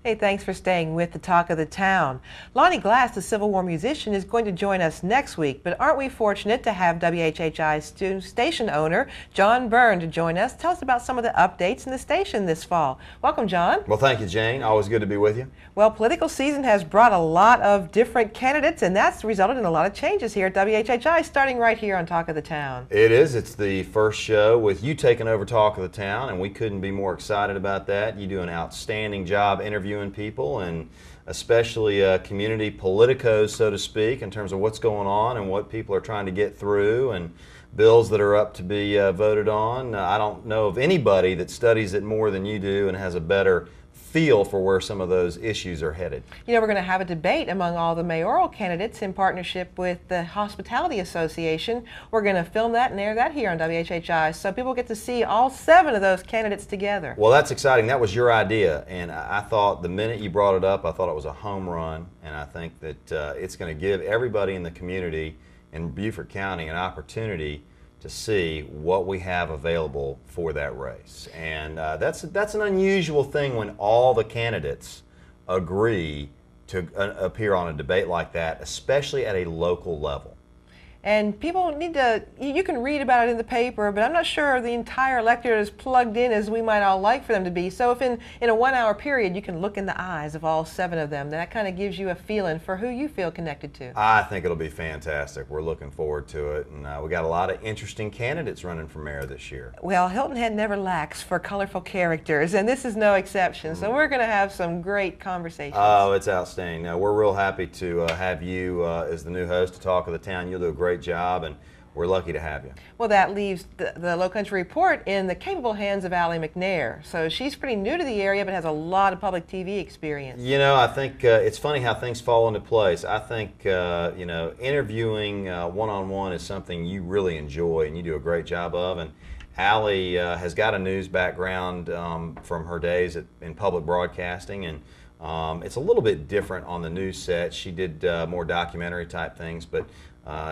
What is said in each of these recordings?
Hey, thanks for staying with the Talk of the Town. Lonnie Glass, the Civil War musician, is going to join us next week, but aren't we fortunate to have WHHI station owner John Byrne to join us? Tell us about some of the updates in the station this fall. Welcome, John. Well, thank you, Jane. Always good to be with you. Well, political season has brought a lot of different candidates, and that's resulted in a lot of changes here at WHHI, starting right here on Talk of the Town. It is. It's the first show with you taking over Talk of the Town, and we couldn't be more excited about that. You do an outstanding job interviewing people, and especially community politicos, so to speak, in terms of what's going on and what people are trying to get through and bills that are up to be voted on. I don't know of anybody that studies it more than you do and has a better feel for where some of those issues are headed. You know, we're going to have a debate among all the mayoral candidates in partnership with the Hospitality Association. We're going to film that and air that here on WHHI, so people get to see all 7 of those candidates together. Well, that's exciting. That was your idea, and I thought the minute you brought it up, I thought it was a home run, and I think that it's going to give everybody in the community in Beaufort County an opportunity to see what we have available for that race. And that's an unusual thing when all the candidates agree to appear on a debate like that, especially at a local level. And people need to, you can read about it in the paper, but I'm not sure the entire electorate is plugged in as we might all like for them to be. So if in a 1-hour period you can look in the eyes of all 7 of them, that kind of gives you a feeling for who you feel connected to. I think it'll be fantastic. We're looking forward to it, and we got a lot of interesting candidates running for mayor this year. Well, Hilton Head never lacks for colorful characters, and this is no exception. So we're going to have some great conversations. Oh, it's outstanding. Now, we're real happy to have you as the new host to Talk of the Town. You'll do a great job, and we're lucky to have you. Well, that leaves the Low Country Report in the capable hands of Allie McNair. So she's pretty new to the area, but has a lot of public TV experience. You know, I think it's funny how things fall into place. I think, you know, interviewing one-on-one is something you really enjoy and you do a great job of. And Allie has got a news background from her days in public broadcasting, and it's a little bit different on the news set. She did more documentary type things, but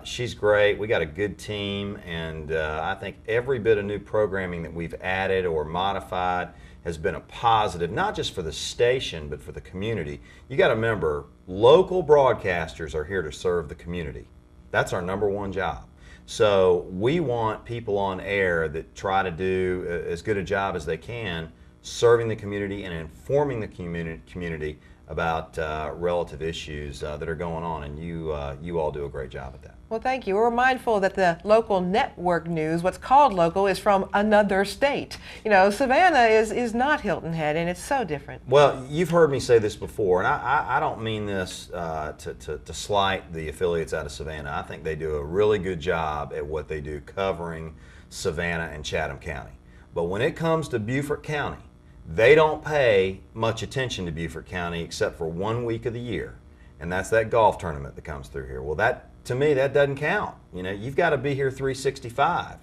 she's great. We got a good team, and I think every bit of new programming that we've added or modified has been a positive, not just for the station, but for the community. You got to remember, local broadcasters are here to serve the community. That's our #1 job. So we want people on air that try to do as good a job as they can serving the community and informing the community about relative issues that are going on, and you all do a great job at that. Well, thank you. We're mindful that the local network news, what's called local, is from another state. You know, Savannah is not Hilton Head, and it's so different. Well, you've heard me say this before, and I don't mean this to slight the affiliates out of Savannah. I think they do a really good job at what they do covering Savannah and Chatham County. But when it comes to Beaufort County, they don't pay much attention to Beaufort County except for 1 week of the year, and that's that golf tournament that comes through here. Well, to me, that doesn't count. You know, you've got to be here 365,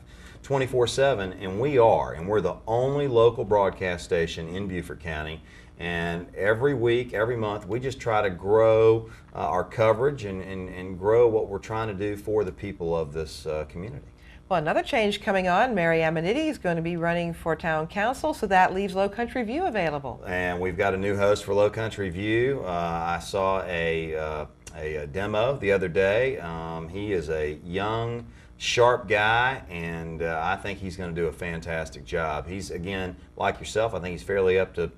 24/7, and we are, and we're the only local broadcast station in Beaufort County. And every week, every month, we just try to grow our coverage and grow what we're trying to do for the people of this community. Well, another change coming on, Mary Amaniti is going to be running for town council, so that leaves Low Country View available. And we've got a new host for Low Country View. I saw a demo the other day. He is a young, sharp guy, and I think he's going to do a fantastic job. He's, again, like yourself, I think he's fairly up to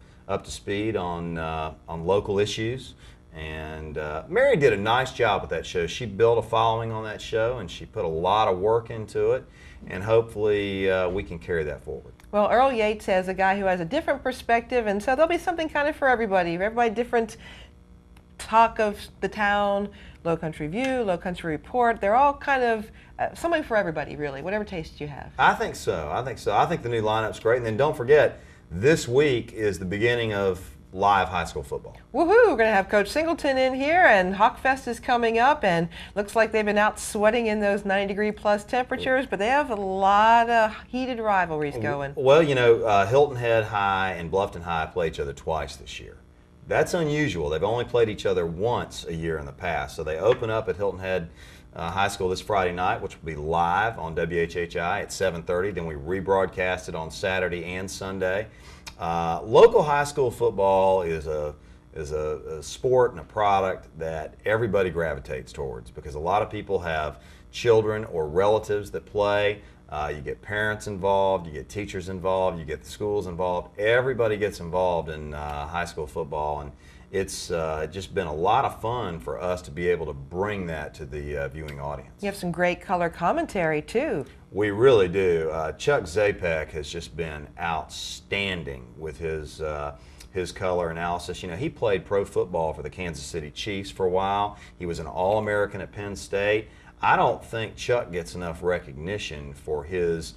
speed on local issues. And Mary did a nice job with that show. She built a following on that show, and she put a lot of work into it, and hopefully we can carry that forward. Well, Earl Yates has a guy who has a different perspective, and so there'll be something kind of for everybody. Everybody different. Talk of the Town, Low Country View, Low Country Report. They're all kind of something for everybody, really, whatever taste you have. I think so. I think the new lineup's great. And then don't forget, this week is the beginning of live high school football. Woohoo! We're going to have Coach Singleton in here, and Hawkfest is coming up, and looks like they've been out sweating in those 90-degree plus temperatures, but they have a lot of heated rivalries going. Well, you know, Hilton Head High and Bluffton High play each other twice this year. That's unusual. They've only played each other once a year in the past. So they open up at Hilton Head High School this Friday night, which will be live on WHHI at 7:30. Then we rebroadcast it on Saturday and Sunday. Local high school football is is a sport and a product that everybody gravitates towards, because a lot of people have children or relatives that play. You get parents involved, you get teachers involved, you get the schools involved. Everybody gets involved in high school football, and it's just been a lot of fun for us to be able to bring that to the viewing audience. You have some great color commentary too. We really do. Chuck Zapek has just been outstanding with his color analysis. You know, he played pro football for the Kansas City Chiefs for a while. He was an All-American at Penn State. I don't think Chuck gets enough recognition for his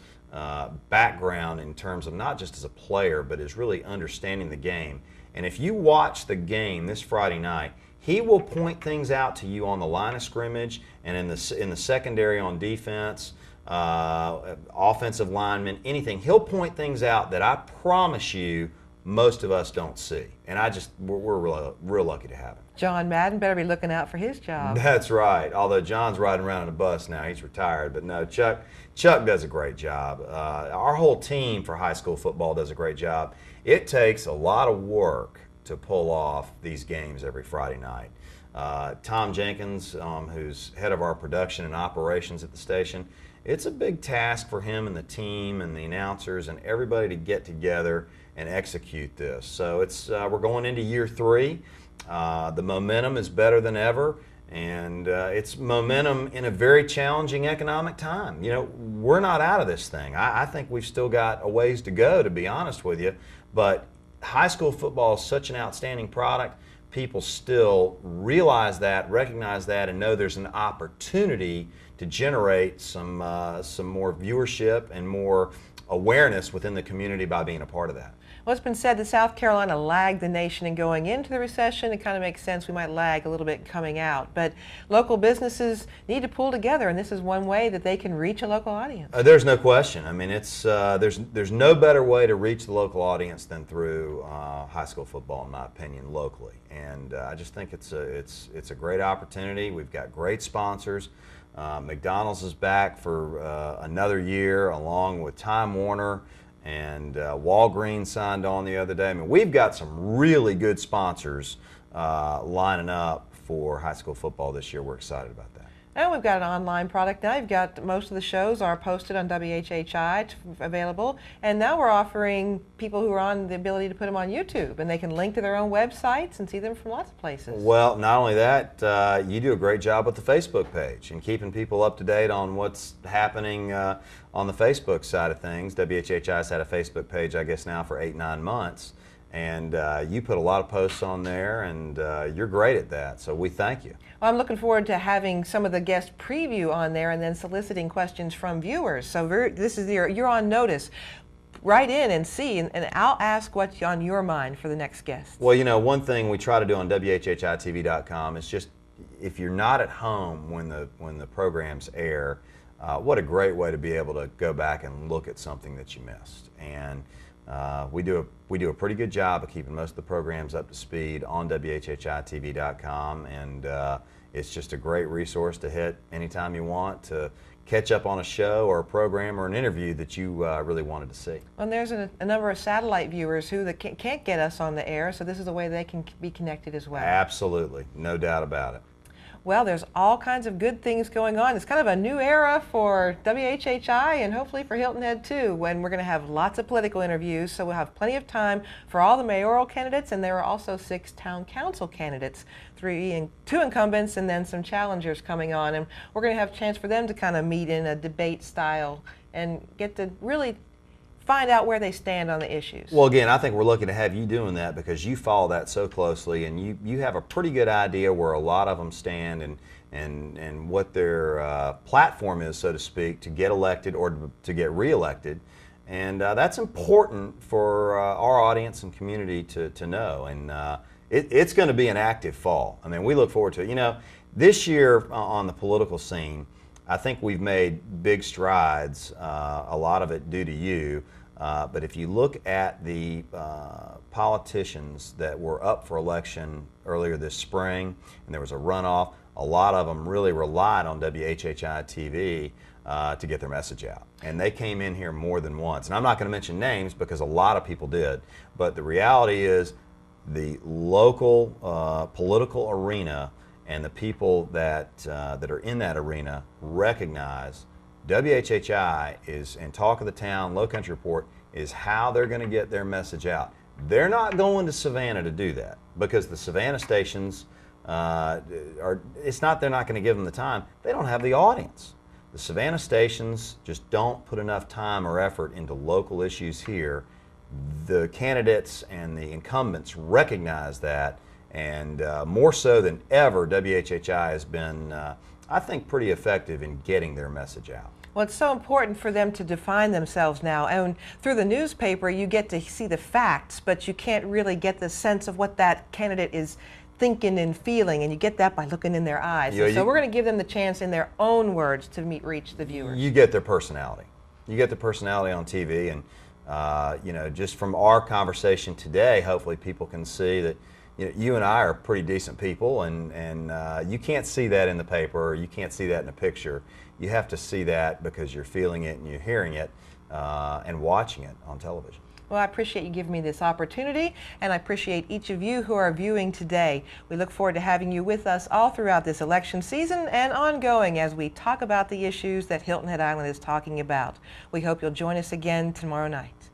background in terms of not just as a player, but as really understanding the game. And if you watch the game this Friday night, he will point things out to you on the line of scrimmage and in the secondary on defense, offensive linemen, anything. He'll point things out that I promise you most of us don't see. And we're real lucky to have him. John Madden better be looking out for his job. That's right. Although John's riding around in a bus now. He's retired. But no, Chuck does a great job. Our whole team for high school football does a great job. It takes a lot of work to pull off these games every Friday night. Tom Jenkins, who's head of our production and operations at the station, it's a big task for him and the team and the announcers and everybody to get together and execute this. So we're going into year 3. The momentum is better than ever, and it's momentum in a very challenging economic time. You know, we're not out of this thing. I think we've still got a ways to go, to be honest with you, but high school football is such an outstanding product. People still realize that, recognize that, and know there's an opportunity to generate some more viewership and more awareness within the community by being a part of that. Well, it's been said that South Carolina lagged the nation in going into the recession. It kind of makes sense we might lag a little bit coming out. But local businesses need to pull together, and this is one way that they can reach a local audience. There's no question. I mean, there's no better way to reach the local audience than through high school football, in my opinion, locally. And I just think it's a great opportunity. We've got great sponsors. McDonald's is back for another year, along with Time Warner. And Walgreens signed on the other day. I mean, we've got some really good sponsors lining up for high school football this year. We're excited about that. And we've got an online product now. You've got most of the shows are posted on WHHI available, and now we're offering people who are on the ability to put them on YouTube, and they can link to their own websites and see them from lots of places. Well, not only that, you do a great job with the Facebook page and keeping people up to date on what's happening on the Facebook side of things. WHHI's had a Facebook page, I guess, now for 8-9 months. And you put a lot of posts on there, and you're great at that, so we thank you. Well, I'm looking forward to having some of the guest preview on there and then soliciting questions from viewers. So this is you're on notice. Write in and see, and I'll ask what's on your mind for the next guest. Well, you know, one thing we try to do on WHHITV.com is just, if you're not at home when the programs air, what a great way to be able to go back and look at something that you missed. And we do a pretty good job of keeping most of the programs up to speed on WHHITV.com, and it's just a great resource to hit anytime you want to catch up on a show or a program or an interview that you really wanted to see. Well, and there's a number of satellite viewers who can't get us on the air, so this is a way they can be connected as well. Absolutely, no doubt about it. Well, there's all kinds of good things going on. It's kind of a new era for WHHI and hopefully for Hilton Head too, when we're going to have lots of political interviews, so we'll have plenty of time for all the mayoral candidates, and there are also 6 town council candidates, 2 incumbents and then some challengers coming on, and we're going to have a chance for them to kind of meet in a debate style and get to really find out where they stand on the issues. Well, again, I think we're lucky to have you doing that because you follow that so closely, and you have a pretty good idea where a lot of them stand and what their platform is, so to speak, to get elected or to get reelected. And that's important for our audience and community to know. And it's going to be an active fall. I mean, we look forward to it. You know, this year on the political scene, I think we've made big strides, a lot of it due to you. But if you look at the politicians that were up for election earlier this spring, and there was a runoff, a lot of them really relied on WHHI TV to get their message out. And they came in here more than once. And I'm not going to mention names because a lot of people did. But the reality is the local political arena and the people that that are in that arena recognize WHHI is, and Talk of the Town, Low Country Report is how they're going to get their message out. They're not going to Savannah to do that because the Savannah stations it's not they're not going to give them the time. They don't have the audience. The Savannah stations just don't put enough time or effort into local issues here. The candidates and the incumbents recognize that, and more so than ever, WHHI has been, I think, pretty effective in getting their message out. Well, it's so important for them to define themselves now. And through the newspaper, you get to see the facts, but you can't really get the sense of what that candidate is thinking and feeling, and you get that by looking in their eyes. Yeah, so we're going to give them the chance in their own words to reach the viewers. You get their personality. You get the personality on TV, and you know, just from our conversation today, hopefully people can see that you and I are pretty decent people, and you can't see that in the paper, or you can't see that in a picture. You have to see that because you're feeling it and you're hearing it and watching it on television. Well, I appreciate you giving me this opportunity, and I appreciate each of you who are viewing today. We look forward to having you with us all throughout this election season and ongoing as we talk about the issues that Hilton Head Island is talking about. We hope you'll join us again tomorrow night.